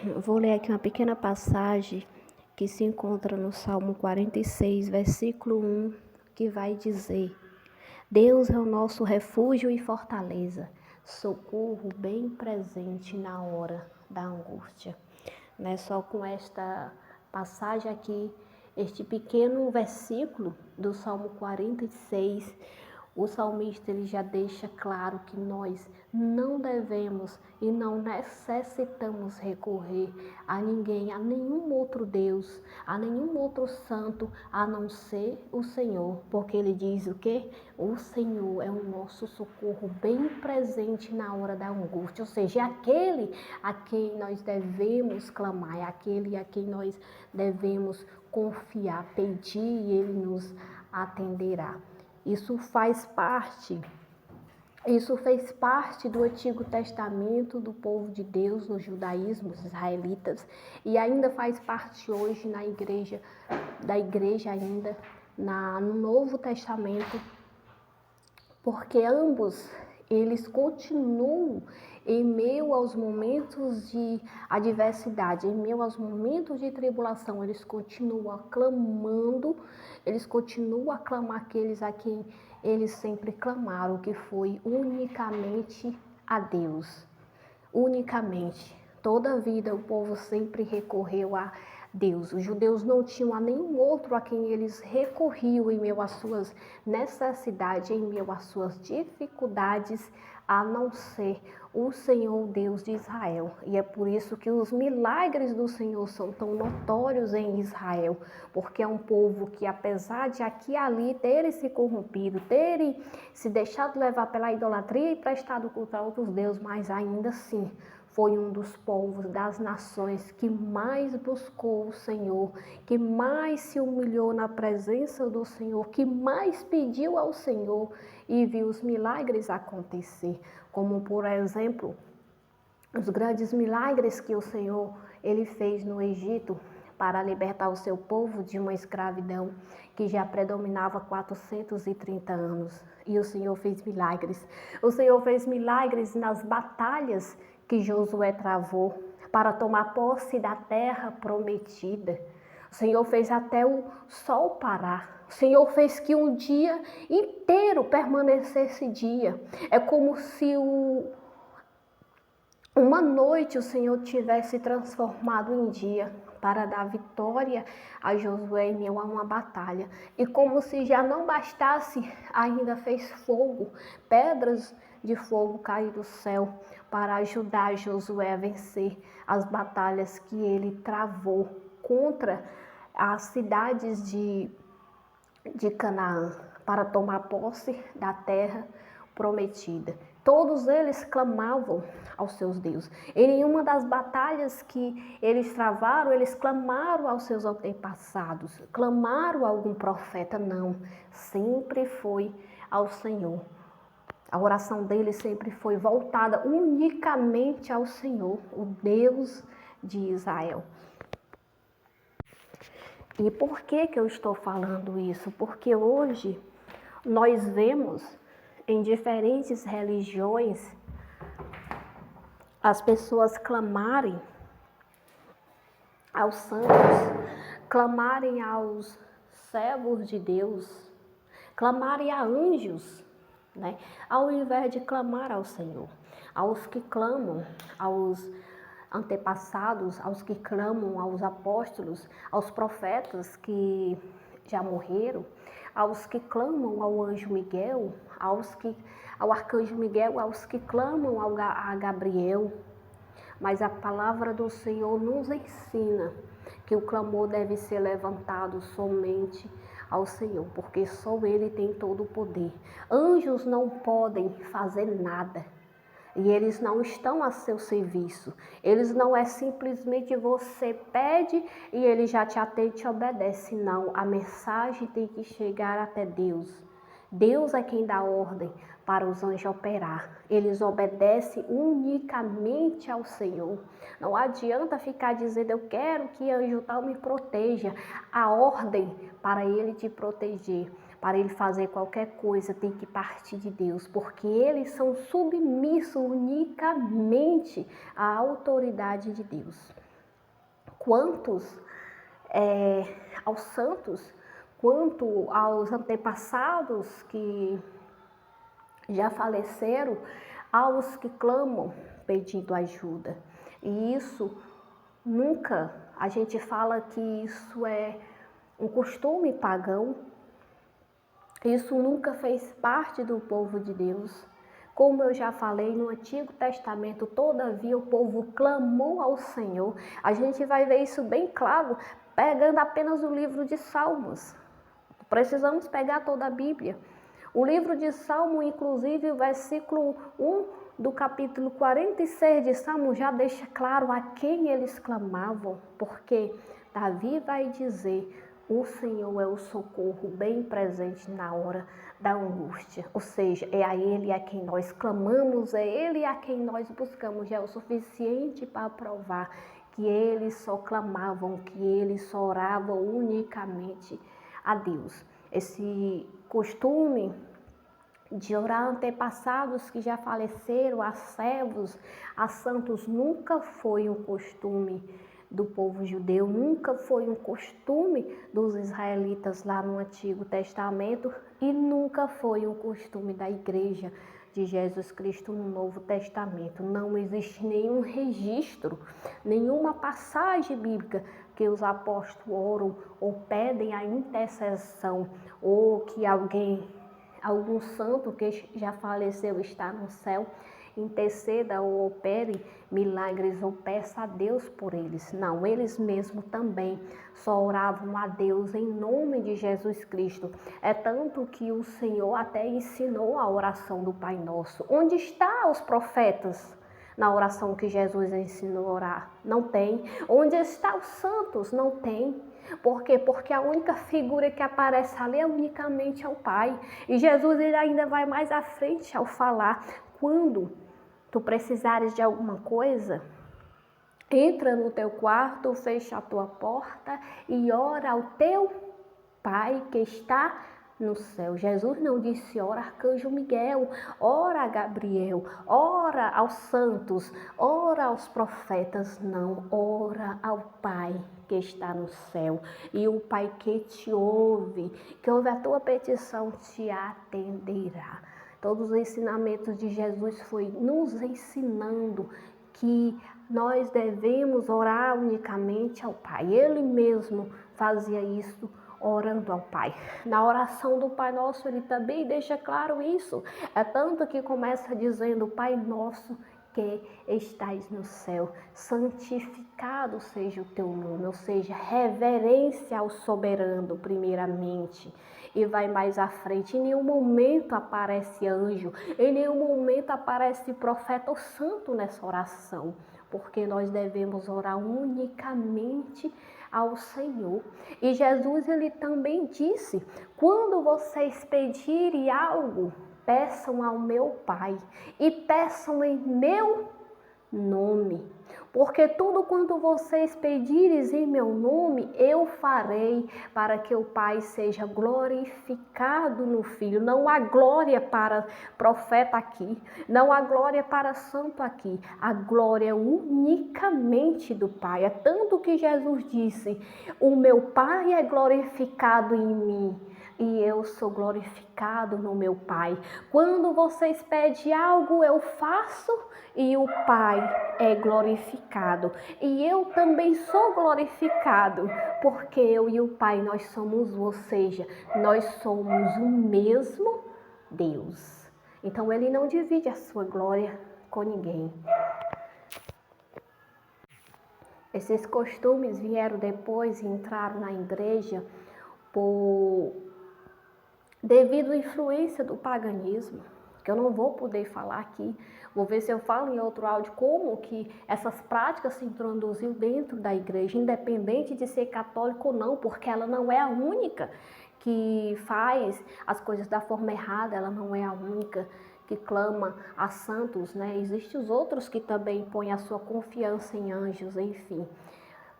Eu vou ler aqui uma pequena passagem que se encontra no Salmo 46, versículo 1, que vai dizer: Deus é o nosso refúgio e fortaleza, socorro bem presente na hora da angústia. Né? Só com esta passagem aqui, este pequeno versículo do Salmo 46, o salmista ele já deixa claro que nós não devemos e não necessitamos recorrer a ninguém, a nenhum outro Deus, a nenhum outro santo, a não ser o Senhor, porque ele diz o quê? O Senhor é o nosso socorro bem presente na hora da angústia, ou seja, é aquele a quem nós devemos clamar, é aquele a quem nós devemos confiar, pedir e ele nos atenderá. Isso fez parte do Antigo Testamento do povo de Deus, no judaísmo, os israelitas, e ainda faz parte hoje da igreja ainda, no Novo Testamento, porque ambos, eles continuam em meio aos momentos de adversidade, em meio aos momentos de tribulação, eles continuam clamando, eles continuam a clamar aqueles a quem eles sempre clamaram, que foi unicamente a Deus. Unicamente. Toda a vida o povo sempre recorreu a Deus. Os judeus não tinham a nenhum outro a quem eles recorriam em meio às suas necessidades, em meio às suas dificuldades, a não ser o Senhor Deus de Israel. E é por isso que os milagres do Senhor são tão notórios em Israel, porque é um povo que, apesar de aqui e ali terem se corrompido, terem se deixado levar pela idolatria e prestado culto a outros deuses, mas ainda assim foi um dos povos das nações que mais buscou o Senhor, que mais se humilhou na presença do Senhor, que mais pediu ao Senhor e viu os milagres acontecer, como por exemplo, os grandes milagres que o Senhor ele fez no Egito para libertar o seu povo de uma escravidão que já predominava 430 anos. E o Senhor fez milagres. O Senhor fez milagres nas batalhas que Josué travou para tomar posse da terra prometida. O Senhor fez até o sol parar. O Senhor fez que um dia inteiro permanecesse dia. É como se uma noite o Senhor tivesse transformado em dia para dar vitória a Josué em meio a uma batalha. E como se já não bastasse, ainda fez fogo, pedras de fogo cair do céu para ajudar Josué a vencer as batalhas que ele travou contra as cidades de Canaã para tomar posse da terra prometida. Todos eles clamavam aos seus deuses. Em nenhuma das batalhas que eles travaram, eles clamaram aos seus antepassados, clamaram a algum profeta, não. Sempre foi ao Senhor. A oração deles sempre foi voltada unicamente ao Senhor, o Deus de Israel. E por que eu estou falando isso? Porque hoje nós vemos em diferentes religiões as pessoas clamarem aos santos, clamarem aos servos de Deus, clamarem a anjos, né? Ao invés de clamar ao Senhor, aos que clamam, aos antepassados, aos que clamam, aos apóstolos, aos profetas que já morreram, aos que clamam ao anjo Miguel, ao arcanjo Miguel, aos que clamam a Gabriel. Mas a palavra do Senhor nos ensina que o clamor deve ser levantado somente ao Senhor, porque só Ele tem todo o poder. Anjos não podem fazer nada. E eles não estão a seu serviço. Eles não é simplesmente você pede e ele já te atende e te obedece. Não, a mensagem tem que chegar até Deus. Deus é quem dá ordem para os anjos operar. Eles obedecem unicamente ao Senhor. Não adianta ficar dizendo, eu quero que anjo tal me proteja. A ordem para ele te proteger, para ele fazer qualquer coisa, tem que partir de Deus, porque eles são submissos unicamente à autoridade de Deus. quantos aos santos, quanto aos antepassados que já faleceram, aos que clamam pedindo ajuda. E isso nunca, a gente fala que isso é um costume pagão, isso nunca fez parte do povo de Deus. Como eu já falei, no Antigo Testamento, todavia o povo clamou ao Senhor. A gente vai ver isso bem claro, pegando apenas o livro de Salmos. Precisamos pegar toda a Bíblia. O livro de Salmo, inclusive, o versículo 1 do capítulo 46 de Salmo já deixa claro a quem eles clamavam, porque Davi vai dizer: o Senhor é o socorro bem presente na hora da angústia. Ou seja, é a Ele a quem nós clamamos, é Ele a quem nós buscamos. Já é o suficiente para provar que eles só clamavam, que eles só oravam unicamente a Deus. Esse costume de orar antepassados que já faleceram, a servos, a santos, nunca foi um costume do povo judeu, nunca foi um costume dos israelitas lá no Antigo Testamento e nunca foi um costume da igreja de Jesus Cristo no Novo Testamento. Não existe nenhum registro, nenhuma passagem bíblica que os apóstolos oram ou pedem a intercessão ou que algum santo que já faleceu está no céu interceda ou opere milagres ou peça a Deus por eles. Não, eles mesmos também só oravam a Deus em nome de Jesus Cristo. É tanto que o Senhor até ensinou a oração do Pai Nosso. Onde estão os profetas? Na oração que Jesus ensinou a orar? Não tem. Onde estão os santos? Não tem. Por quê? Porque a única figura que aparece ali é unicamente ao Pai. E Jesus ele ainda vai mais à frente ao falar: quando tu precisares de alguma coisa, entra no teu quarto, fecha a tua porta e ora ao teu Pai que está no céu. Jesus não disse ora arcanjo Miguel, ora a Gabriel, ora aos santos, ora aos profetas. Não, ora ao Pai que está no céu. E o Pai que te ouve, que ouve a tua petição, te atenderá. Todos os ensinamentos de Jesus foi nos ensinando que nós devemos orar unicamente ao Pai. Ele mesmo fazia isso orando ao Pai. Na oração do Pai Nosso, ele também deixa claro isso. É tanto que começa dizendo: Pai Nosso que estais no céu, santificado seja o teu nome, ou seja, reverência ao soberano primeiramente. E vai mais à frente, em nenhum momento aparece anjo, em nenhum momento aparece profeta ou santo nessa oração, porque nós devemos orar unicamente ao Senhor. E Jesus ele também disse: quando vocês pedirem algo, peçam ao meu Pai e peçam em meu nome, porque tudo quanto vocês pedires em meu nome, eu farei, para que o Pai seja glorificado no Filho. Não há glória para profeta aqui, não há glória para santo aqui, a glória é unicamente do Pai. É tanto que Jesus disse: o meu Pai é glorificado em mim e eu sou glorificado no meu Pai. Quando vocês pedem algo, eu faço e o Pai é glorificado. E eu também sou glorificado, porque eu e o Pai, nós somos, ou seja, nós somos o mesmo Deus. Então ele não divide a sua glória com ninguém. Esses costumes vieram depois e entraram na igreja devido à influência do paganismo, que eu não vou poder falar aqui. Vou ver se eu falo em outro áudio como que essas práticas se introduziu dentro da igreja, independente de ser católico ou não, porque ela não é a única que faz as coisas da forma errada, ela não é a única que clama a santos, né? Existem os outros que também põem a sua confiança em anjos, enfim.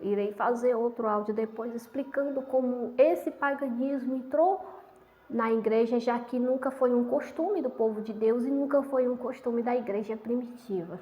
Irei fazer outro áudio depois explicando como esse paganismo entrou na igreja, já que nunca foi um costume do povo de Deus e nunca foi um costume da igreja primitiva.